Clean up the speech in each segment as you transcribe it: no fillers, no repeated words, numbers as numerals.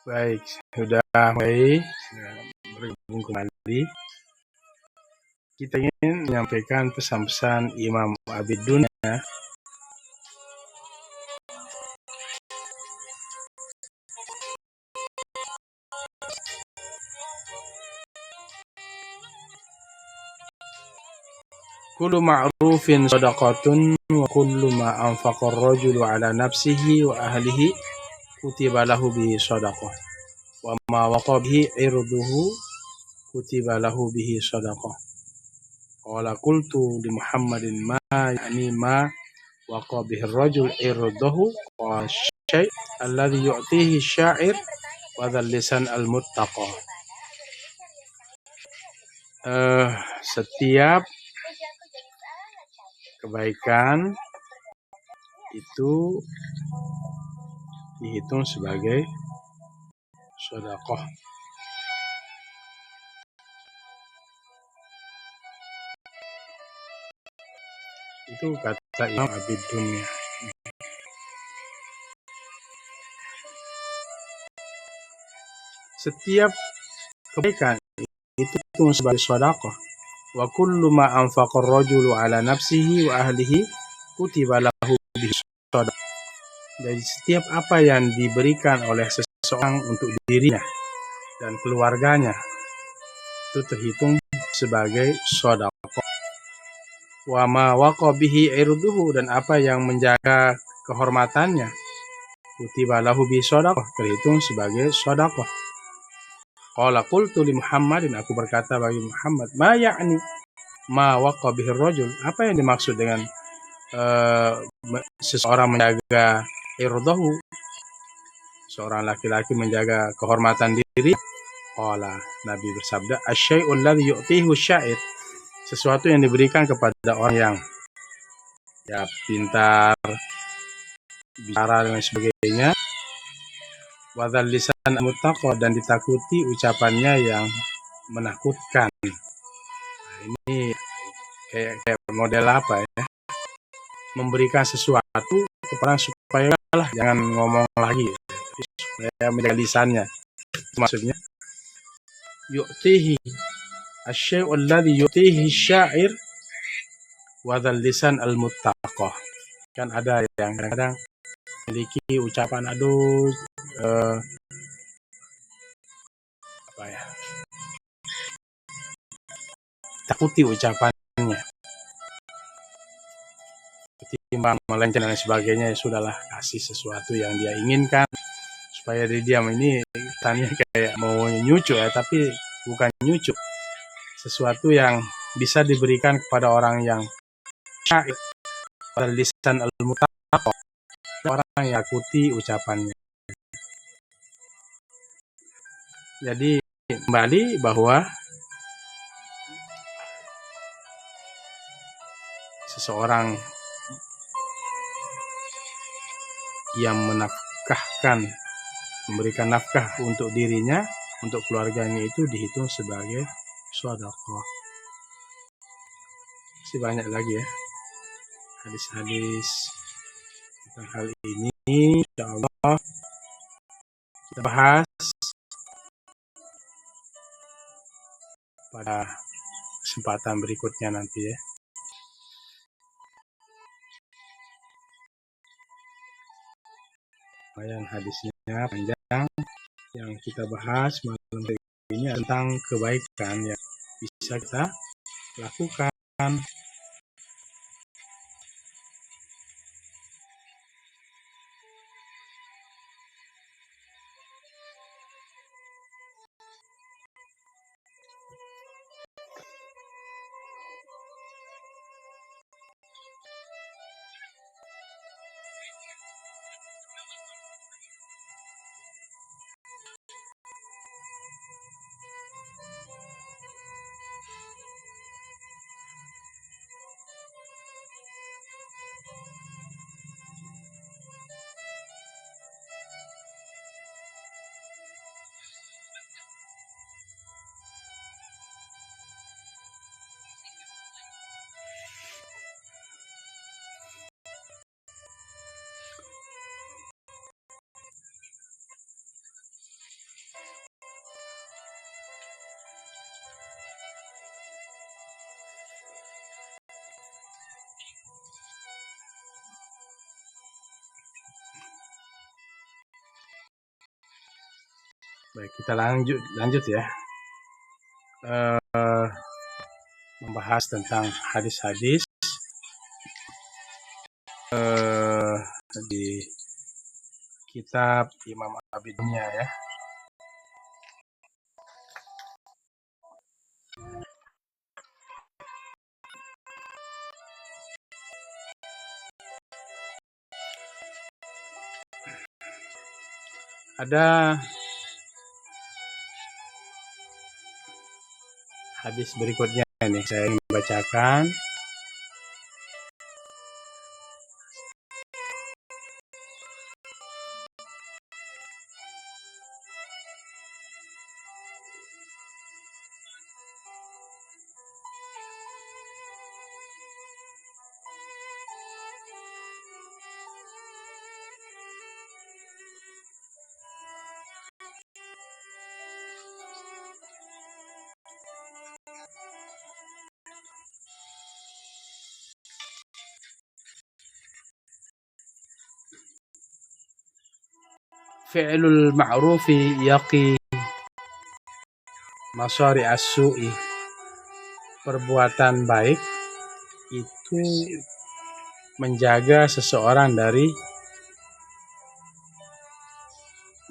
Baik, sudah mulai bergabung kembali. Kita ingin menyampaikan pesan-pesan Imam Abid Dunya. Kullu ma'rufin shadaqatun wa kullu ma anfaqa ar-rajulu ala nafsihi wa ahlihi kutiba lahu bihi shadaqah. Wa ma waqa bihi irduhu kutiba lahu bihi shadaqah. Qala qultu li Muhammadin ma yani ma waqa bihi ar-rajul irduhu wa syai' alladhi yu'tihi asy-sya'ir wa dzal lisan al-muttaqa. Setiap kebaikan itu dihitung sebagai sedekah. Itu kata Imam Abid Dunya. Setiap kebaikan itu dihitung sebagai sedekah. Wa kullu ma anfaqa ar-rajulu ala nafsihi wa ahlihi kutiba lahu bihi shadaqah. Dan setiap apa yang diberikan oleh seseorang untuk dirinya dan keluarganya itu terhitung sebagai sedekah. Wa ma waqa bihi irduhu, dan apa yang menjaga kehormatannya kutiba lahu bihi shadaqah, terhitung sebagai sedekah. Qala qultu li Muhammadin, aku berkata bagi Muhammad, ma ya'ni ma waqa bihi rajul, apa yang dimaksud dengan seseorang menjaga irdahu, seorang laki-laki menjaga kehormatan diri. Qala, Nabi bersabda, asy-syai'u alladhi yu'tihi asy-sya'ir, sesuatu yang diberikan kepada orang yang ya pintar bicara dan sebagainya, wa dzal lisan muttaqa, dan ditakuti ucapannya yang menakutkan. Ini kayak model apa ya? Memberikan sesuatu kepada supaya lah jangan ngomong lagi, supaya menjaga lisannya. Maksudnya yu'tihi asy-syai'u alladhi yu'tihi asy-sya'ir wa dzal lisan al-muttaqa. Kan ada yang kadang-kadang memiliki ucapan apa ya? Takuti ucapannya. Ketimbang melenceng dan sebagainya, ya sudahlah, kasih sesuatu yang dia inginkan supaya dia diam. Ini tanya kayak mau nyucu ya, tapi bukan nyucu. Sesuatu yang bisa diberikan kepada orang yang syair, lisan al-muttaqah, orang yang takuti ucapannya. Jadi kembali bahwa seseorang yang menafkahkan, memberikan nafkah untuk dirinya, untuk keluarganya, itu dihitung sebagai sedekah. Masih banyak lagi ya hadis-hadis tentang hal ini. Insyaallah kita bahas pada kesempatan berikutnya nanti ya. Lumayan hadisnya panjang. Yang kita bahas malam ini tentang kebaikan yang bisa kita lakukan. Baik, kita lanjut ya. Membahas tentang hadis-hadis di kitab Imam Abi Dunya ya. Ada hadis berikutnya nih, saya ingin bacakan. Fi'lul ma'rufi yaqi masari as-su'i. Perbuatan baik itu menjaga seseorang dari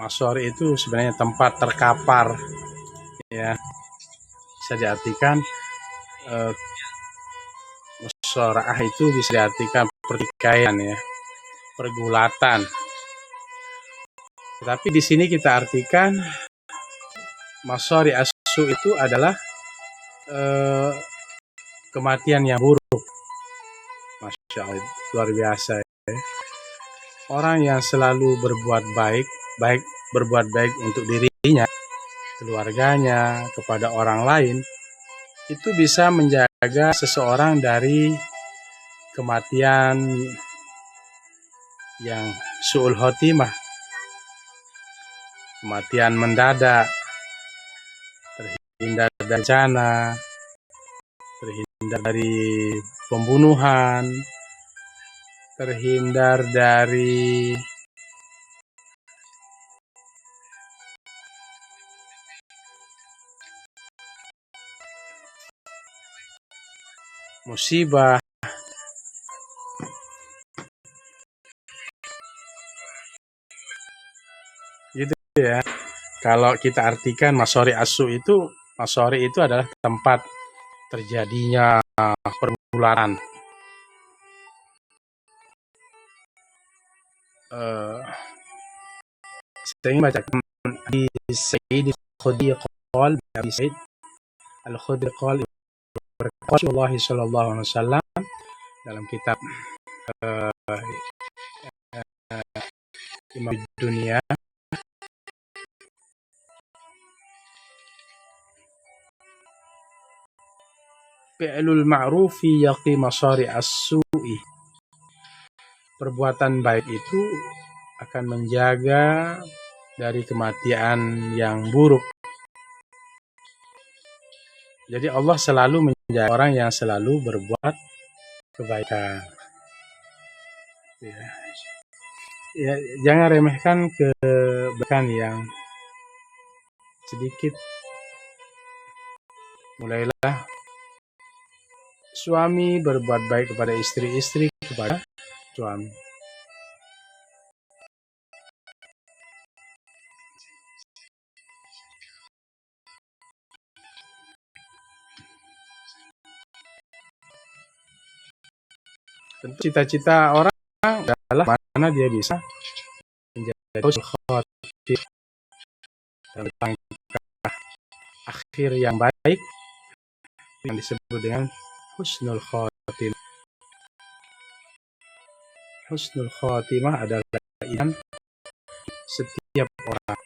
masari, itu sebenarnya tempat terkapar ya. Bisa diartikan musyawarah itu bisa diartikan pertikaian ya, pergulatan. Tapi di sini kita artikan masari as-su itu adalah kematian yang buruk. Masya Allah, luar biasa ya. Orang yang selalu berbuat baik untuk dirinya, keluarganya, kepada orang lain, itu bisa menjaga seseorang dari kematian yang su'ul khotimah, kematian mendadak, terhindar dari bencana, terhindar dari pembunuhan, terhindar dari musibah. Gitu ya. Kalau kita artikan masari as-su itu, masari itu adalah tempat terjadinya pergulatan. Saya ingin bacakan di Sayyid al-Khudri qol, Abi Sayyid al-Khudri qol, Rasulullah sallallahu alaihi wasallam dalam kitab Imam Dunia. Fi'lul ma'rufi yaqi masari as-su'i. Perbuatan baik itu akan menjaga dari kematian yang buruk. Jadi Allah selalu menjaga orang yang selalu berbuat kebaikan. Ya, jangan remehkan kebaikan yang sedikit. Mulailah suami berbuat baik kepada istri, istri kepada suami. Tentu cita-cita orang adalah mana dia bisa menjadi husnul khotimah, tentang akhir yang baik yang disebut dengan husnul khotimah. Husnul khotimah adalah iman setiap orang.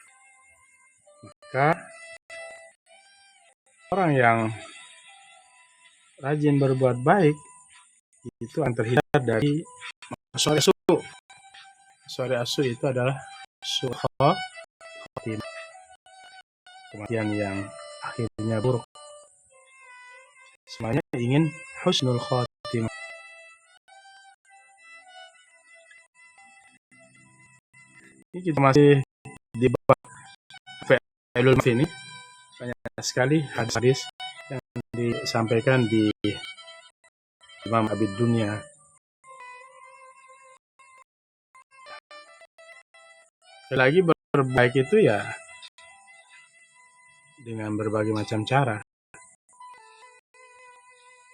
Maka orang yang rajin berbuat baik itu akan terhindar dari masari as-su. Masari as-su itu adalah su'ul khotimah, kematian yang akhirnya buruk. Semuanya ingin husnul khotimah. Ini kita masih di Ilmu ini banyak sekali hadis-hadis yang disampaikan di Imam Abid Dunya. Lagi berbaik itu ya dengan berbagai macam cara,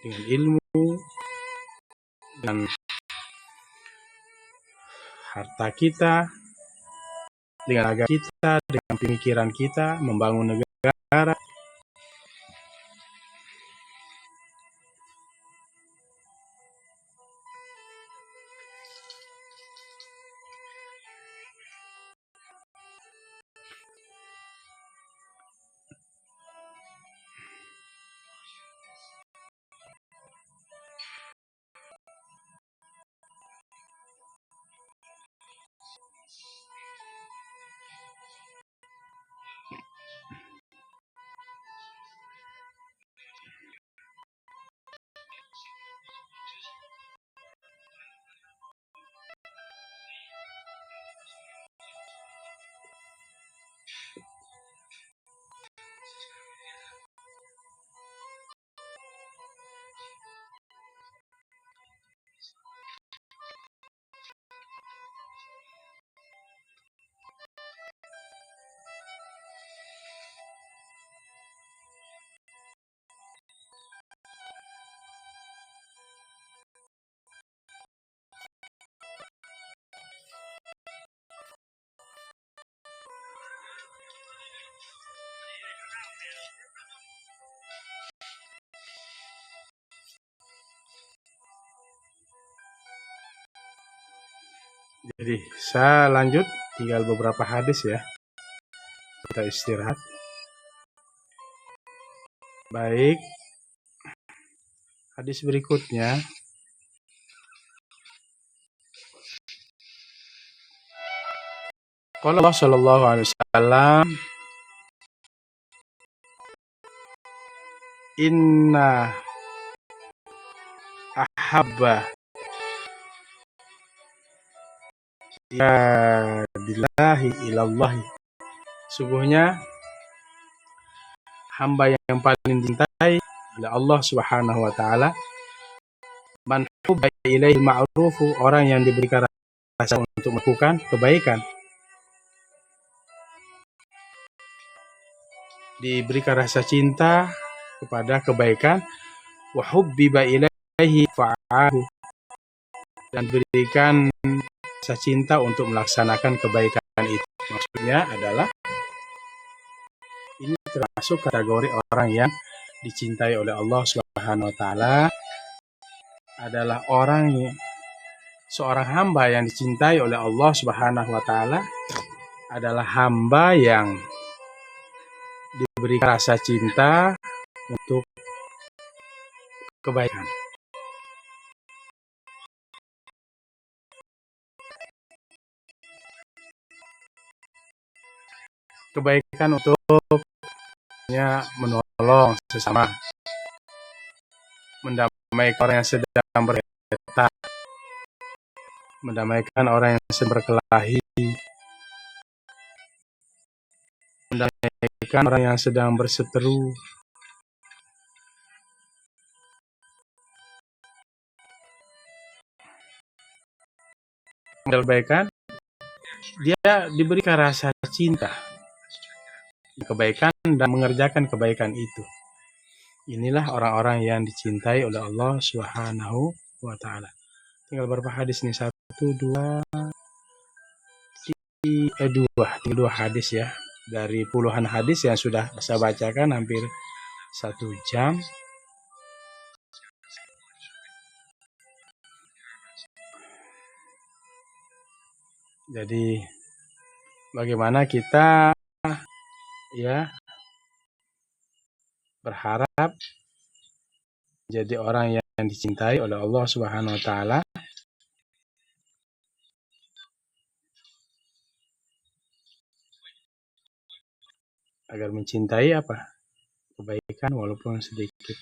dengan ilmu, dan harta kita, dengan agama kita, dengan pemikiran kita, membangun negara. Jadi saya lanjut, tinggal beberapa hadis ya. Kita istirahat. Baik, hadis berikutnya. Qala Allah sallallahu alaihi wasallam, inna ahabba ibadillahi ilallahi. Sungguhnya hamba yang paling dicintai oleh Allah Subhanahu wa taala, man hubba ilaihi ma'rufu, orang yang diberikan rasa untuk melakukan kebaikan, diberikan rasa cinta kepada kebaikan, wa hubbiba ilaihi fa'ahu, dan berikan rasa cinta untuk melaksanakan kebaikan itu. Maksudnya adalah ini termasuk kategori orang yang dicintai oleh Allah Subhanahu wa taala, adalah seorang hamba yang dicintai oleh Allah Subhanahu wa taala adalah hamba yang diberi rasa cinta untuk kebaikan. Kebaikan untuk menolong sesama, mendamaikan orang yang sedang bergeta, mendamaikan orang yang sedang berkelahi, mendamaikan orang yang sedang berseteru. Kebaikan, dia diberikan rasa cinta kebaikan dan mengerjakan kebaikan itu. Inilah orang-orang yang dicintai oleh Allah Subhanahu wa taala. Tinggal berapa hadis nih? Dua hadis ya. Dari puluhan hadis yang sudah saya bacakan hampir 1 jam. Jadi bagaimana kita ya berharap jadi orang yang dicintai oleh Allah Subhanahu wa taala, agar mencintai apa? Kebaikan walaupun sedikit.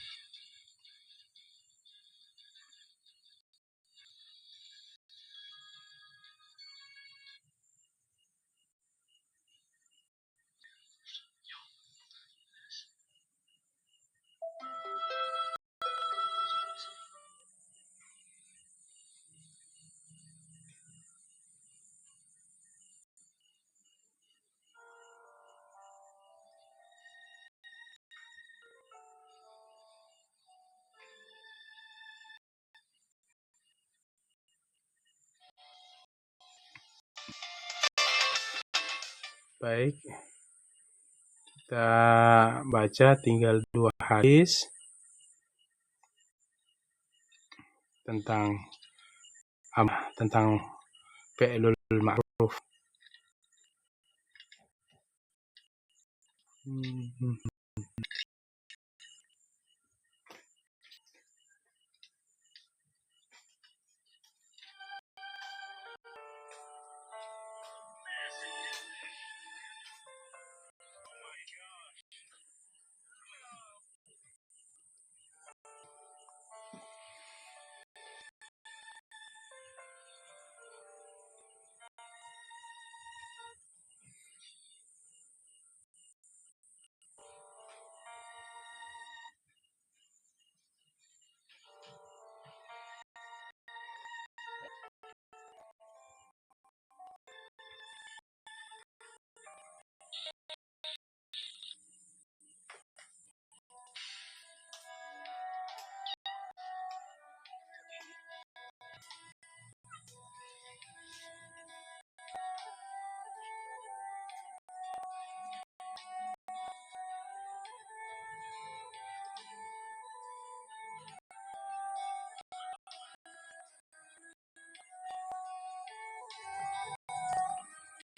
Baik, kita baca tinggal 2 hadis tentang fi'lul ma'ruf.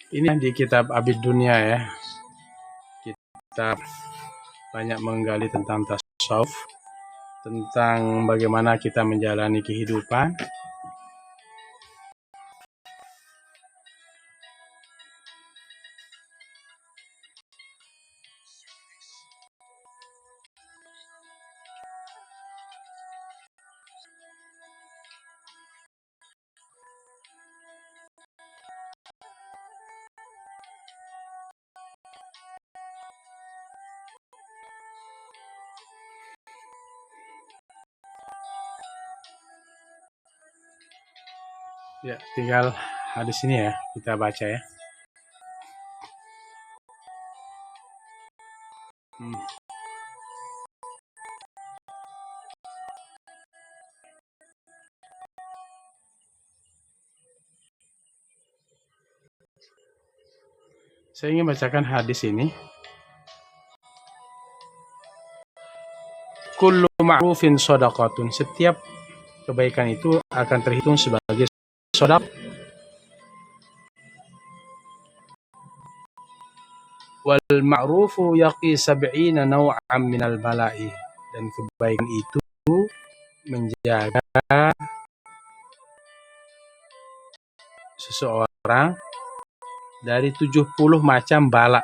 Ini di kitab Abid Dunia ya. Kita banyak menggali tentang tasawuf, tentang bagaimana kita menjalani kehidupan. Ya, tinggal hadis ini ya, kita baca ya. Saya ingin bacakan hadis ini. Kullu ma'rufin shadaqatun. Setiap kebaikan itu akan terhitung sebagai shadaq. Wal ma'rufu yaqi sab'ina naw'an minal bala'i. Dan kebaikan itu menjaga seseorang dari 70 macam bala.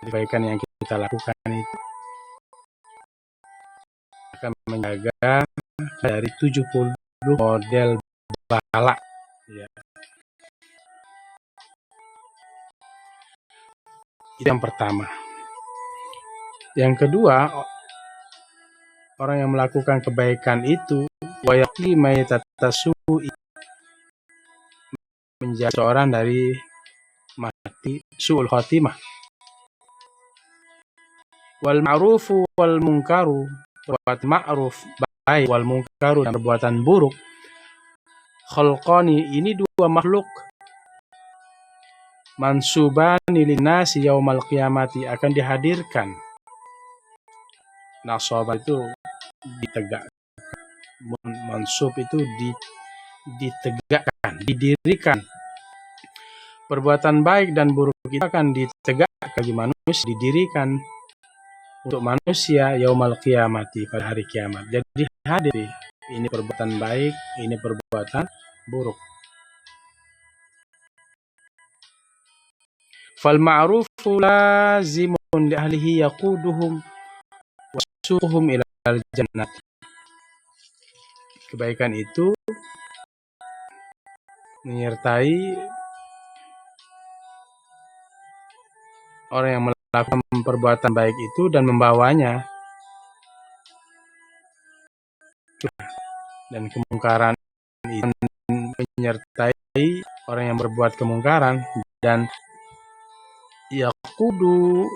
Kebaikan yang kita lakukan itu akan menjaga dari 70 model bala. Ya. Itu yang pertama. Yang kedua, orang yang melakukan kebaikan itu wayaqi maytatasu'i, menjaga seorang dari mati su'ul khatimah. Wal ma'rufu wal munkaru, perbuatan ma'ruf baik, wal munkaru dan perbuatan buruk, khalqani, ini dua makhluk, mansubani linnasi yaumal qiyamati, akan dihadirkan. Nasab itu ditegakkan, mansub itu ditegakkan, didirikan. Perbuatan baik dan buruk itu akan ditegakkan bagi manusia, didirikan untuk manusia yaumal qiyamati, pada hari kiamat. Jadi hadir, ini perbuatan baik, ini perbuatan buruk. Fal ma'rufu lazimun li ahlihi yaquduhum wa suquhum ilal jannah. Kebaikan itu menyertai orang yang melakukan perbuatan baik itu dan membawanya, dan kemungkaran itu menyertai orang yang berbuat kemungkaran dan yaquduhum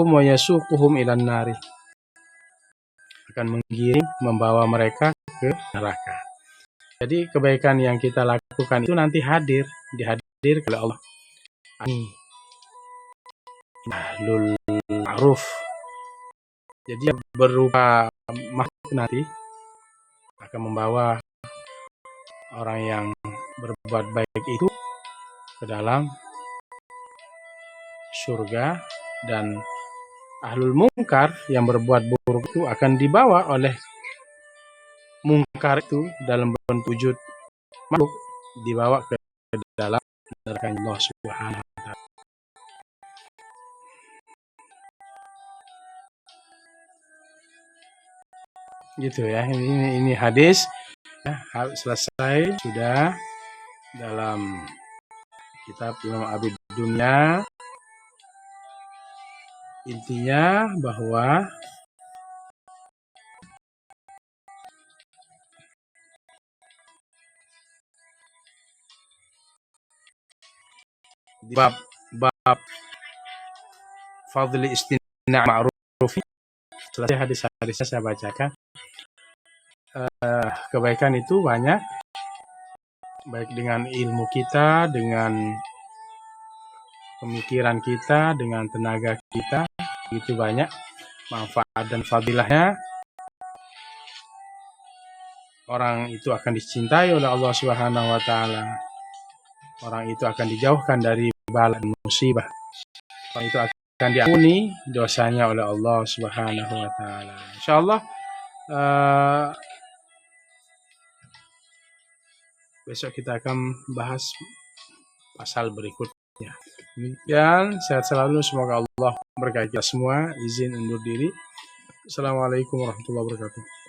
wa yasuquhum ilan nari, akan menggiring, membawa mereka ke neraka. Jadi kebaikan yang kita lakukan itu nanti dihadir oleh Allah. ahlul ma'ruf. Jadi berupa makhluk nanti akan membawa orang yang berbuat baik itu ke dalam surga, dan ahlul mungkar yang berbuat buruk itu akan dibawa oleh mungkar itu dalam bentuk wujud makhluk, dibawa ke dalam neraka Allah Subhanahu wa taala. Gitu ya. Ini hadis ya, selesai sudah dalam kitab Imam Abi Dunya. Intinya bahwa di bab fadli istina' ma'ruf, selesai hadis-hadisnya saya bacakan. Kebaikan itu banyak, baik dengan ilmu kita, dengan pemikiran kita, dengan tenaga kita, begitu banyak manfaat dan fadilahnya. Orang itu akan dicintai oleh Allah Subhanahu wa taala. Orang itu akan dijauhkan dari bala dan musibah. Orang itu akan diampuni dosanya oleh Allah Subhanahu wa taala. Insyaallah besok kita akan bahas pasal berikutnya. Demikian, sehat selalu, semoga Allah berkahi kita semua. Izin undur diri. Assalamualaikum warahmatullahi wabarakatuh.